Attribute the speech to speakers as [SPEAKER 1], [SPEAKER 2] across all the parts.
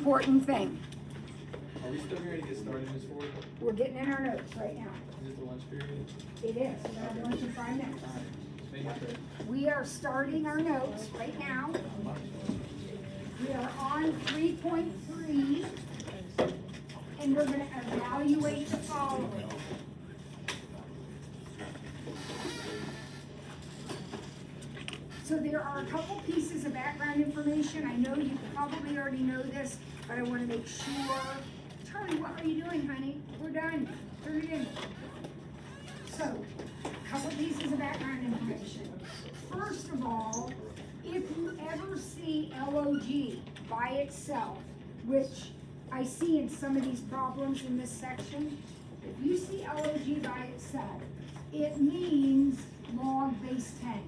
[SPEAKER 1] Important thing.
[SPEAKER 2] Are we still going to get started in this forward?
[SPEAKER 1] We're getting in our notes right now.
[SPEAKER 2] Is it the lunch period?
[SPEAKER 1] It is. We're gonna have lunch in 5 minutes.
[SPEAKER 2] Alright, just making sure.
[SPEAKER 1] We are starting our notes right now. We are on 3.3, and we're gonna evaluate the following. So there are a couple pieces of background information. I know you probably already know this, but I want to make sure. Charlie, what are you doing, honey? We're done. Turn it in. So, a couple pieces of background information. First of all, if you ever see LOG by itself, which I see in some of these problems in this section, if you see LOG by itself, it means log base 10.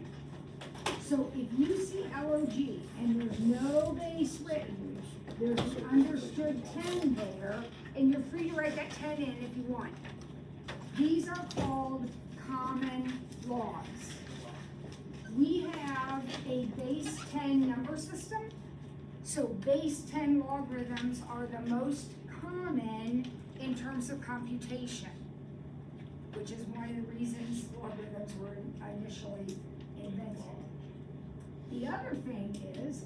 [SPEAKER 1] So if you see LOG and there's no base written, there's an understood 10 there, and you're free to write that 10 in if you want. These are called common logs. We have a base 10 number system, so base 10 logarithms are the most common in terms of computation, which is one of the reasons logarithms were initially invented. The other thing is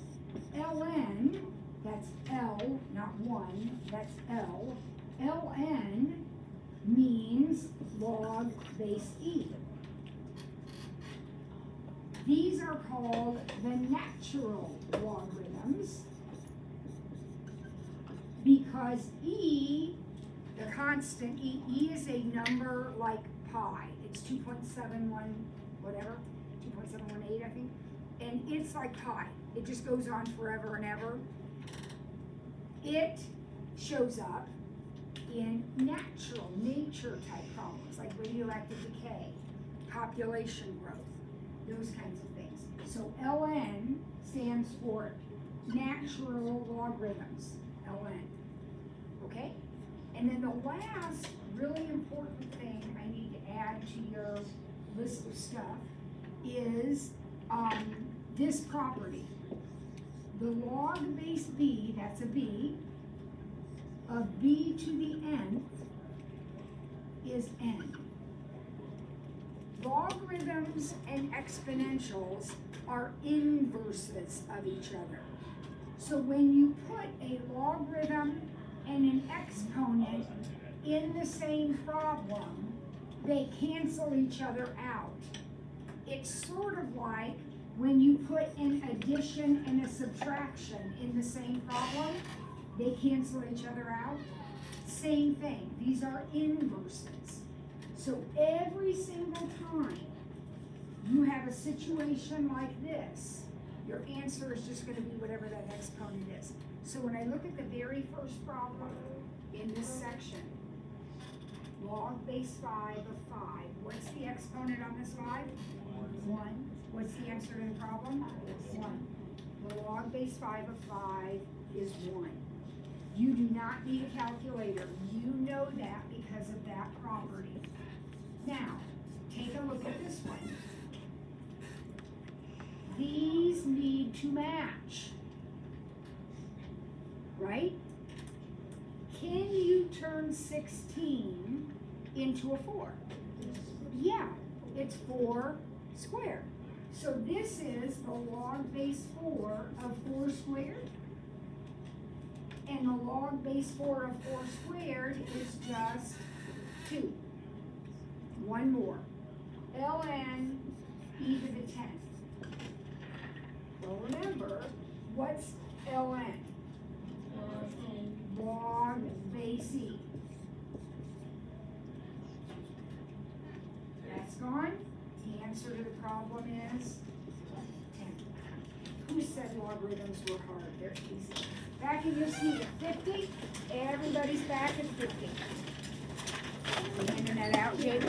[SPEAKER 1] ln, that's L, not 1, that's L. ln means log base E. These are called the natural logarithms because E, the constant E is a number like pi. It's 2.71, whatever, 2.718, I think. And it's like pi. It just goes on forever and ever. It shows up in nature type problems, like radioactive decay, population growth, those kinds of things. So ln stands for natural logarithms, ln, okay? And then the last really important thing I need to add to your list of stuff is this property. The log base b, that's a b, of b to the nth is n. Logarithms and exponentials are inverses of each other. So when you put a logarithm and an exponent in the same problem, they cancel each other out. It's sort of like when you put an addition and a subtraction in the same problem, they cancel each other out. Same thing, these are inverses. So every single time you have a situation like this, your answer is just going to be whatever that exponent is. So when I look at the very first problem in this section, log base 5 of 5, what's the exponent on this 5? 1. What's the answer to the problem? 1. The log base 5 of 5 is 1. You do not need a calculator. You know that because of that property. Now, take a look at this one. These need to match, right? Can you turn 16 into a 4? Yeah, it's 4 squared. So this is the log base 4 of 4 squared. And the log base 4 of 4 squared is just 2. One more. ln e to the 10th. Well, remember, what's ln? Log base e. That's gone. The answer to the problem is 10. Who said logarithms were hard? They're easy. Back in your seat at 50. Everybody's back at 50. Handing that out, Jake.